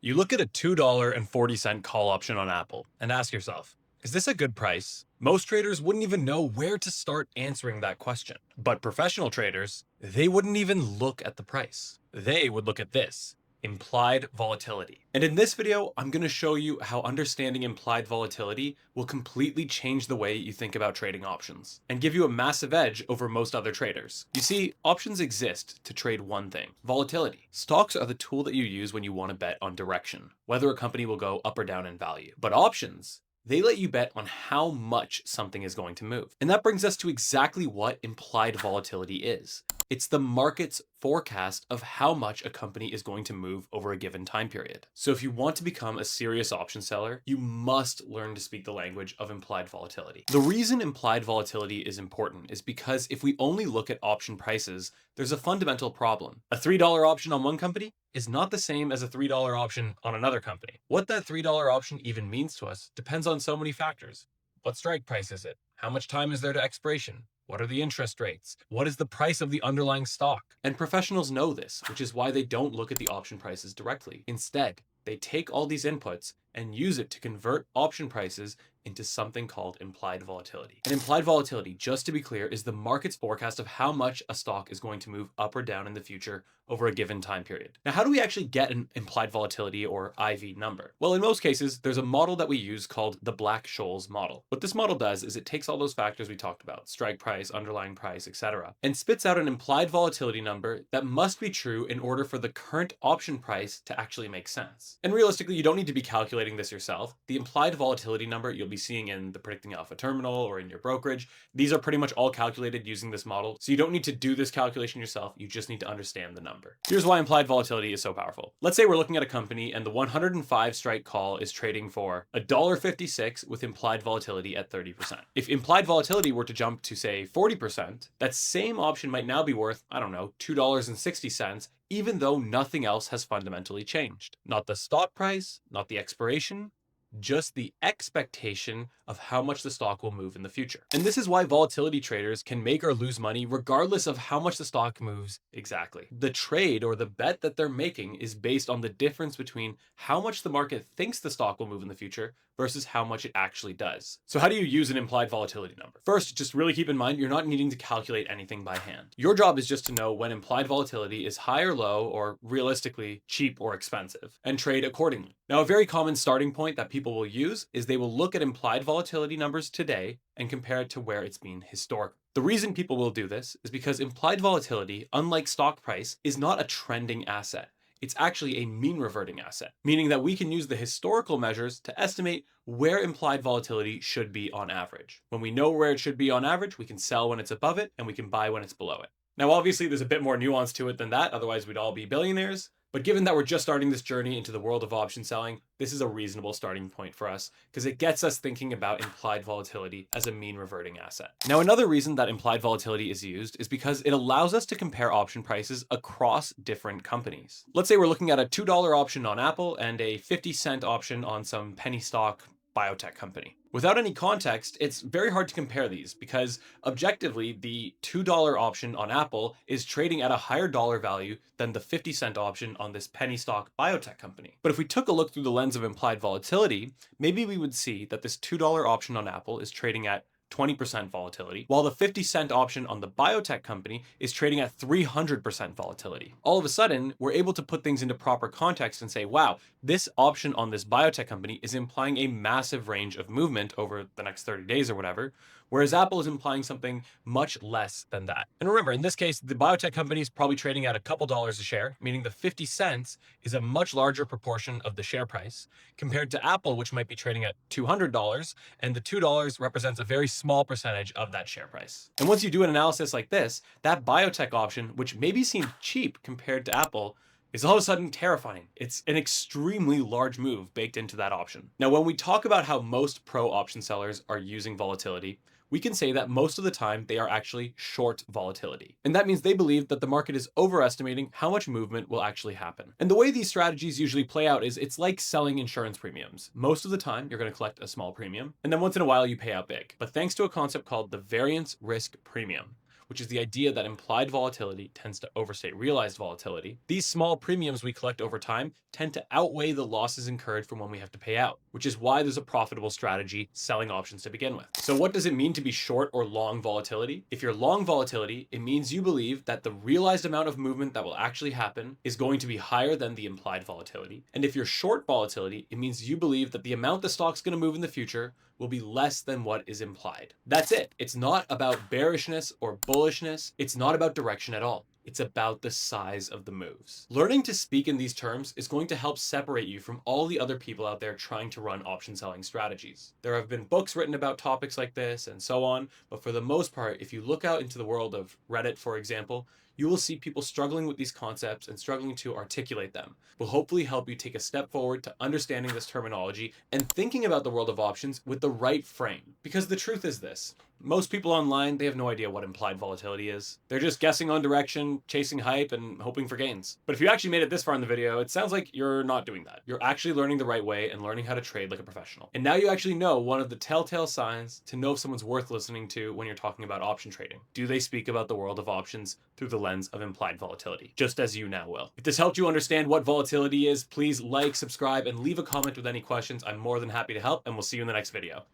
You look at a $2.40 call option on Apple and ask yourself, is this a good price? Most traders wouldn't even know where to start answering that question. But professional traders, they wouldn't even look at the price. They would look at this: implied volatility. And in this video, I'm going to show you how understanding implied volatility will completely change the way you think about trading options and give you a massive edge over most other traders. You see, options exist to trade one thing: volatility. Stocks are the tool that you use when you want to bet on direction, whether a company will go up or down in value. But options, they let you bet on how much something is going to move. And that brings us to exactly what implied volatility is. It's the market's forecast of how much a company is going to move over a given time period. So if you want to become a serious option seller, you must learn to speak the language of implied volatility. The reason implied volatility is important is because if we only look at option prices, there's a fundamental problem. A $3 option on one company is not the same as a $3 option on another company. What that $3 option even means to us depends on so many factors. What strike price is it? How much time is there to expiration? What are the interest rates? What is the price of the underlying stock? And professionals know this, which is why they don't look at the option prices directly. Instead, they take all these inputs and use it to convert option prices into something called implied volatility. And implied volatility, just to be clear, is the market's forecast of how much a stock is going to move up or down in the future over a given time period. Now, how do we actually get an implied volatility or IV number? Well, in most cases, there's a model that we use called the Black-Scholes model. What this model does is it takes all those factors we talked about, strike price, underlying price, etc., and spits out an implied volatility number that must be true in order for the current option price to actually make sense. And realistically, you don't need to be calculating this yourself. The implied volatility number you'll be seeing in the Predicting Alpha terminal or in your brokerage, these are pretty much all calculated using this model. So you don't need to do this calculation yourself. You just need to understand the number. Here's why implied volatility is so powerful. Let's say we're looking at a company and the 105 strike call is trading for $1.56 with implied volatility at 30%. If implied volatility were to jump to, say, 40%, that same option might now be worth, I don't know, $2.60, even though nothing else has fundamentally changed. Not the stock price, not the expiration, just the expectation of how much the stock will move in the future. And this is why volatility traders can make or lose money regardless of how much the stock moves exactly. The trade or the bet that they're making is based on the difference between how much the market thinks the stock will move in the future versus how much it actually does. So how do you use an implied volatility number? First, just really keep in mind you're not needing to calculate anything by hand. Your job is just to know when implied volatility is high or low, or realistically cheap or expensive, and trade accordingly. Now, a very common starting point that people will use is they will look at implied volatility numbers today and compare it to where it's been historically. The reason people will do this is because implied volatility, unlike stock price, is not a trending asset. It's actually a mean reverting asset, meaning that we can use the historical measures to estimate where implied volatility should be on average. When we know where it should be on average, we can sell when it's above it and we can buy when it's below it. Now, obviously, there's a bit more nuance to it than that, otherwise we'd all be billionaires. But given that we're just starting this journey into the world of option selling, this is a reasonable starting point for us because it gets us thinking about implied volatility as a mean reverting asset. Now, another reason that implied volatility is used is because it allows us to compare option prices across different companies. Let's say we're looking at a $2 option on Apple and a 50-cent option on some penny stock biotech company. Without any context, it's very hard to compare these because objectively, the $2 option on Apple is trading at a higher dollar value than the 50-cent option on this penny stock biotech company. But if we took a look through the lens of implied volatility, maybe we would see that this $2 option on Apple is trading at 20% volatility, while the 50-cent option on the biotech company is trading at 300% volatility. All of a sudden, we're able to put things into proper context and say, wow, this option on this biotech company is implying a massive range of movement over the next 30 days or whatever, whereas Apple is implying something much less than that. And remember, in this case, the biotech company is probably trading at a couple dollars a share, meaning the 50 cents is a much larger proportion of the share price compared to Apple, which might be trading at $200, and the $2 represents a very small percentage of that share price. And once you do an analysis like this, that biotech option, which maybe seemed cheap compared to Apple, is all of a sudden terrifying. It's an extremely large move baked into that option. Now, when we talk about how most pro option sellers are using volatility, we can say that most of the time they are actually short volatility. And that means they believe that the market is overestimating how much movement will actually happen. And the way these strategies usually play out is it's like selling insurance premiums. Most of the time, you're going to collect a small premium, and then once in a while you pay out big. But thanks to a concept called the variance risk premium, which is the idea that implied volatility tends to overstate realized volatility, these small premiums we collect over time tend to outweigh the losses incurred from when we have to pay out, which is why there's a profitable strategy selling options to begin with. So what does it mean to be short or long volatility? If you're long volatility, it means you believe that the realized amount of movement that will actually happen is going to be higher than the implied volatility. And if you're short volatility, it means you believe that the amount the stock's going to move in the future will be less than what is implied. That's it. It's not about bearishness or bullishness. It's not about direction at all. It's about the size of the moves. Learning to speak in these terms is going to help separate you from all the other people out there trying to run option selling strategies. There have been books written about topics like this and so on, but for the most part, if you look out into the world of Reddit, for example, you will see people struggling with these concepts and struggling to articulate them. Will hopefully help you take a step forward to understanding this terminology and thinking about the world of options with the right frame. Because the truth is this: most people online, they have no idea what implied volatility is. They're just guessing on direction, chasing hype, and hoping for gains. But if you actually made it this far in the video, it sounds like you're not doing that. You're actually learning the right way and learning how to trade like a professional. And now you actually know one of the telltale signs to know if someone's worth listening to when you're talking about option trading. Do they speak about the world of options through the lens of implied volatility? Just as you now will. If this helped you understand what volatility is, please like, subscribe, and leave a comment with any questions. I'm more than happy to help, and we'll see you in the next video.